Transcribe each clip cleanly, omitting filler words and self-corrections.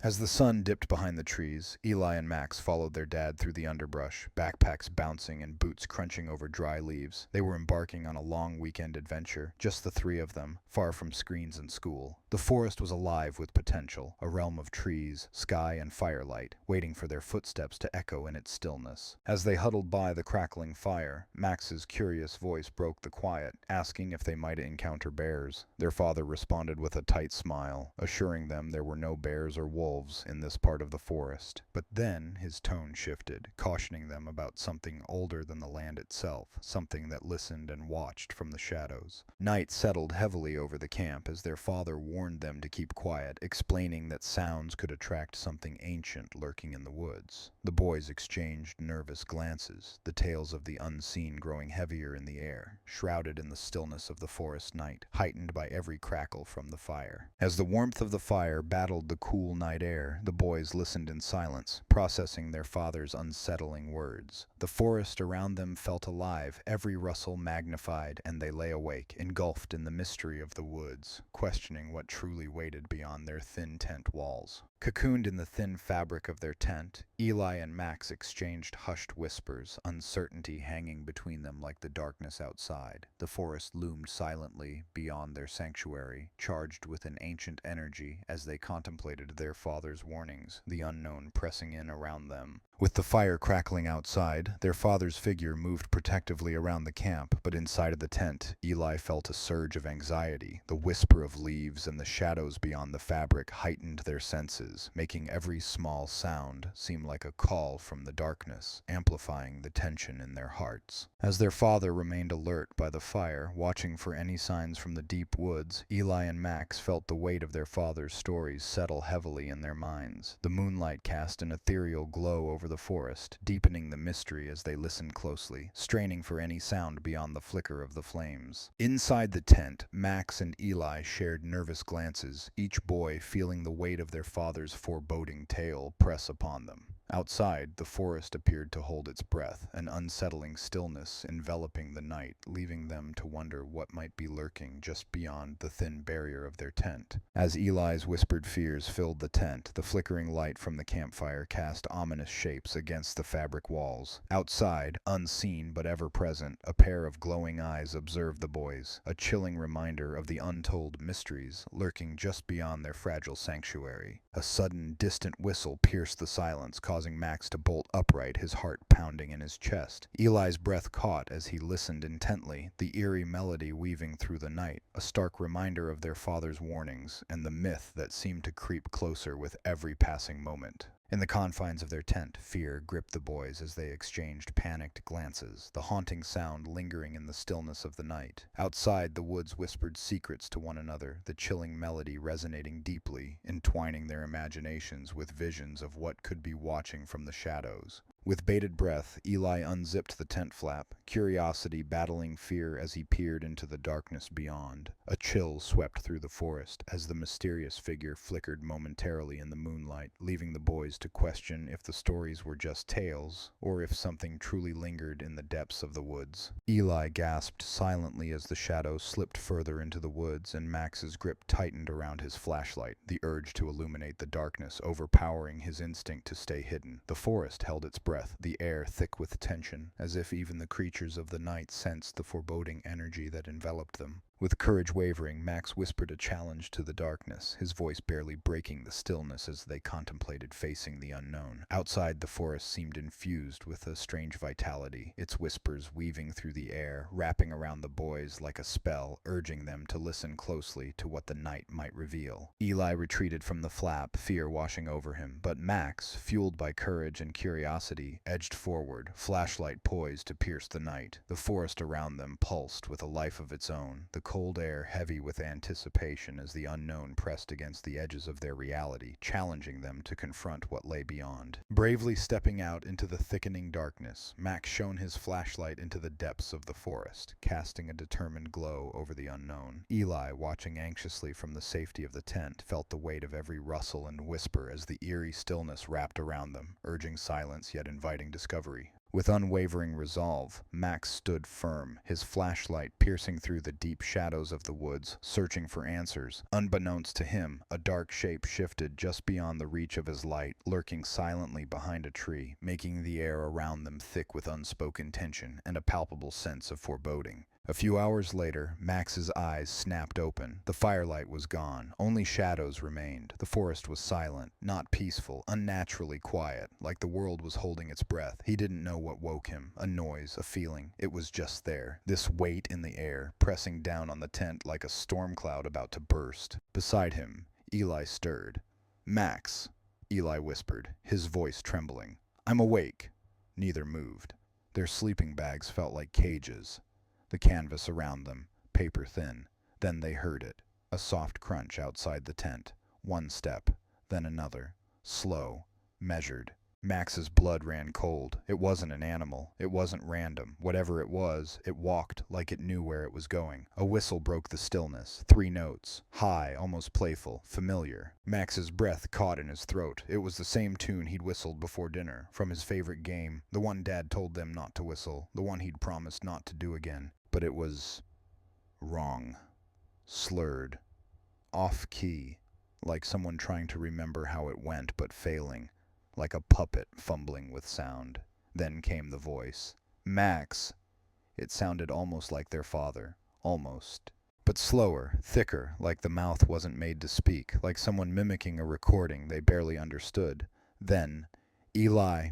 As the sun dipped behind the trees, Eli and Max followed their dad through the underbrush, backpacks bouncing and boots crunching over dry leaves. They were embarking on a long weekend adventure, just the three of them, far from screens and school. The forest was alive with potential, a realm of trees, sky, and firelight, waiting for their footsteps to echo in its stillness. As they huddled by the crackling fire, Max's curious voice broke the quiet, asking if they might encounter bears. Their father responded with a tight smile, assuring them there were no bears or wolves in this part of the forest. But then his tone shifted, cautioning them about something older than the land itself, something that listened and watched from the shadows. Night settled heavily over the camp as their father warned them to keep quiet, explaining that sounds could attract something ancient lurking in the woods. The boys exchanged nervous glances, the tales of the unseen growing heavier in the air, shrouded in the stillness of the forest night, heightened by every crackle from the fire. As the warmth of the fire battled the cool night air, the boys listened in silence, processing their father's unsettling words. The forest around them felt alive, every rustle magnified, and they lay awake, engulfed in the mystery of the woods, questioning what truly waited beyond their thin tent walls. Cocooned in the thin fabric of their tent, Eli and Max exchanged hushed whispers, uncertainty hanging between them like the darkness outside. The forest loomed silently beyond their sanctuary, charged with an ancient energy as they contemplated their father's warnings, the unknown pressing in around them. With the fire crackling outside, their father's figure moved protectively around the camp, but inside of the tent, Eli felt a surge of anxiety. The whisper of leaves and the shadows beyond the fabric heightened their senses, making every small sound seem like a call from the darkness, amplifying the tension in their hearts. As their father remained alert by the fire, watching for any signs from the deep woods, Eli and Max felt the weight of their father's stories settle heavily in their minds. The moonlight cast an ethereal glow over the forest, deepening the mystery as they listened closely, straining for any sound beyond the flicker of the flames. Inside the tent, Max and Eli shared nervous glances, each boy feeling the weight of their father's foreboding tale press upon them. Outside, the forest appeared to hold its breath, an unsettling stillness enveloping the night, leaving them to wonder what might be lurking just beyond the thin barrier of their tent. As Eli's whispered fears filled the tent, the flickering light from the campfire cast ominous shapes against the fabric walls. Outside, unseen but ever present, a pair of glowing eyes observed the boys, a chilling reminder of the untold mysteries lurking just beyond their fragile sanctuary. A sudden, distant whistle pierced the silence, causing Max to bolt upright, his heart pounding in his chest. Eli's breath caught as he listened intently, the eerie melody weaving through the night, a stark reminder of their father's warnings and the myth that seemed to creep closer with every passing moment. In the confines of their tent, fear gripped the boys as they exchanged panicked glances, the haunting sound lingering in the stillness of the night. Outside, the woods whispered secrets to one another, the chilling melody resonating deeply, entwining their imaginations with visions of what could be watching from the shadows. With bated breath, Eli unzipped the tent flap, curiosity battling fear as he peered into the darkness beyond. A chill swept through the forest as the mysterious figure flickered momentarily in the moonlight, leaving the boys to question if the stories were just tales, or if something truly lingered in the depths of the woods. Eli gasped silently as the shadows slipped further into the woods and Max's grip tightened around his flashlight, the urge to illuminate the darkness overpowering his instinct to stay hidden. The forest held its breath, the air thick with tension, as if even the creatures of the night sensed the foreboding energy that enveloped them. With courage wavering, Max whispered a challenge to the darkness, his voice barely breaking the stillness as they contemplated facing the unknown. Outside, the forest seemed infused with a strange vitality, its whispers weaving through the air, wrapping around the boys like a spell, urging them to listen closely to what the night might reveal. Eli retreated from the flap, fear washing over him, but Max, fueled by courage and curiosity, edged forward, flashlight poised to pierce the night. The forest around them pulsed with a life of its own, the cold air heavy with anticipation as the unknown pressed against the edges of their reality, challenging them to confront what lay beyond. Bravely stepping out into the thickening darkness, Max shone his flashlight into the depths of the forest, casting a determined glow over the unknown. Eli, watching anxiously from the safety of the tent, felt the weight of every rustle and whisper as the eerie stillness wrapped around them, urging silence yet inviting discovery. With unwavering resolve, Max stood firm, his flashlight piercing through the deep shadows of the woods, searching for answers. Unbeknownst to him, a dark shape shifted just beyond the reach of his light, lurking silently behind a tree, making the air around them thick with unspoken tension and a palpable sense of foreboding. A few hours later, Max's eyes snapped open. The firelight was gone. Only shadows remained. The forest was silent, not peaceful, unnaturally quiet, like the world was holding its breath. He didn't know what woke him. A noise, a feeling. It was just there. This weight in the air, pressing down on the tent like a storm cloud about to burst. Beside him, Eli stirred. "Max," Eli whispered, his voice trembling. "I'm awake." Neither moved. Their sleeping bags felt like cages. The canvas around them, paper thin. Then they heard it, a soft crunch outside the tent. One step, then another. Slow, measured. Max's blood ran cold. It wasn't an animal. It wasn't random. Whatever it was, it walked like it knew where it was going. A whistle broke the stillness. 3 notes. High, almost playful, familiar. Max's breath caught in his throat. It was the same tune he'd whistled before dinner, from his favorite game. The one Dad told them not to whistle. The one he'd promised not to do again. But it was wrong. Slurred. Off-key. Like someone trying to remember how it went but failing. Like a puppet fumbling with sound. Then came the voice. "Max." It sounded almost like their father. Almost. But slower, thicker, like the mouth wasn't made to speak, like someone mimicking a recording they barely understood. Then, "Eli."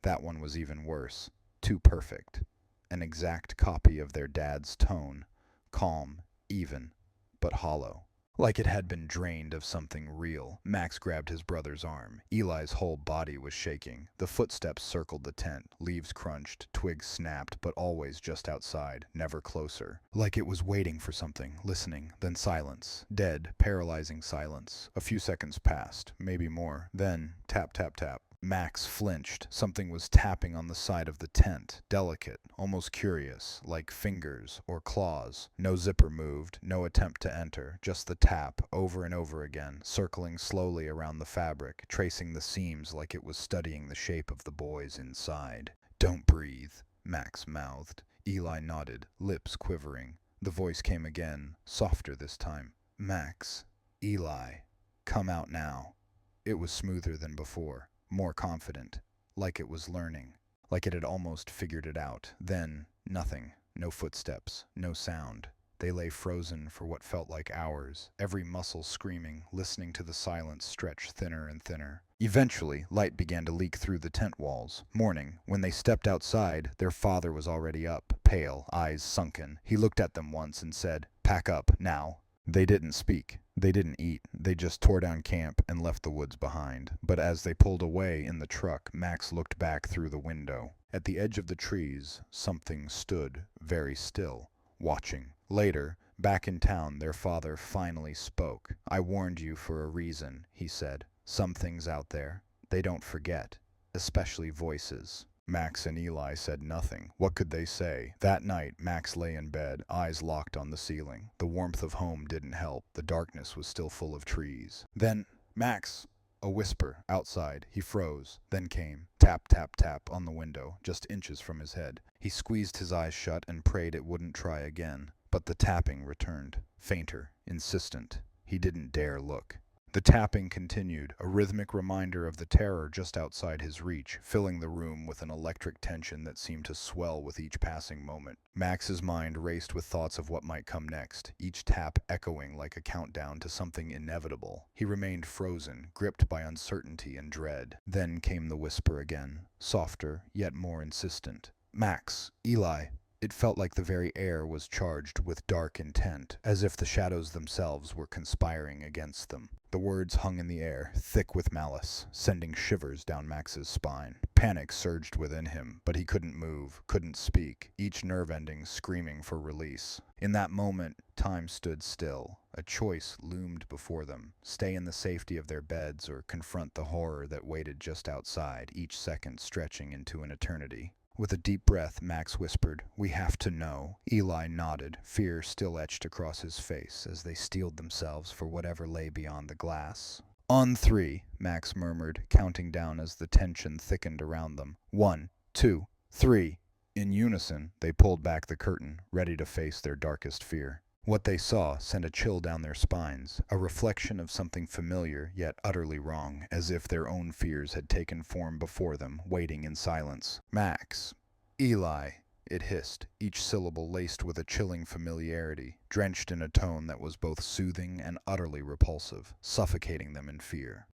That one was even worse. Too perfect. An exact copy of their dad's tone. Calm, even, but hollow. Like it had been drained of something real. Max grabbed his brother's arm. Eli's whole body was shaking. The footsteps circled the tent. Leaves crunched, twigs snapped, but always just outside, never closer. Like it was waiting for something, listening, then silence. Dead, paralyzing silence. A few seconds passed, maybe more. Then, tap, tap, tap. Max flinched. Something was tapping on the side of the tent, delicate, almost curious, like fingers or claws. No zipper moved, no attempt to enter, just the tap, over and over again, circling slowly around the fabric, tracing the seams like it was studying the shape of the boys inside. "Don't breathe," Max mouthed. Eli nodded, lips quivering. The voice came again, softer this time. "Max, Eli, come out now." It was smoother than before. More confident, like it was learning, like it had almost figured it out. Then, nothing, no footsteps, no sound. They lay frozen for what felt like hours, every muscle screaming, listening to the silence stretch thinner and thinner. Eventually, light began to leak through the tent walls. Morning, when they stepped outside, their father was already up, pale, eyes sunken. He looked at them once and said, "Pack up, now." They didn't speak. They didn't eat. They just tore down camp and left the woods behind. But as they pulled away in the truck, Max looked back through the window. At the edge of the trees, something stood, very still, watching. Later, back in town, their father finally spoke. "I warned you for a reason," he said. "Some things out there, they don't forget, especially voices." Max and Eli said nothing. What could they say? That night, Max lay in bed, eyes locked on the ceiling. The warmth of home didn't help. The darkness was still full of trees. Then, "Max!" A whisper, outside. He froze. Then came, tap, tap, tap, on the window, just inches from his head. He squeezed his eyes shut and prayed it wouldn't try again. But the tapping returned. Fainter, insistent. He didn't dare look. The tapping continued, a rhythmic reminder of the terror just outside his reach, filling the room with an electric tension that seemed to swell with each passing moment. Max's mind raced with thoughts of what might come next, each tap echoing like a countdown to something inevitable. He remained frozen, gripped by uncertainty and dread. Then came the whisper again, softer, yet more insistent. "Max, Eli." It felt like the very air was charged with dark intent, as if the shadows themselves were conspiring against them. The words hung in the air, thick with malice, sending shivers down Max's spine. Panic surged within him, but he couldn't move, couldn't speak, each nerve ending screaming for release. In that moment, time stood still. A choice loomed before them: stay in the safety of their beds or confront the horror that waited just outside, each second stretching into an eternity. With a deep breath, Max whispered, "We have to know." Eli nodded, fear still etched across his face as they steeled themselves for whatever lay beyond the glass. "On 3, Max murmured, counting down as the tension thickened around them. 1, 2, 3. In unison, they pulled back the curtain, ready to face their darkest fear. What they saw sent a chill down their spines, a reflection of something familiar yet utterly wrong, as if their own fears had taken form before them, waiting in silence. Max. Eli, it hissed, each syllable laced with a chilling familiarity, drenched in a tone that was both soothing and utterly repulsive, suffocating them in fear.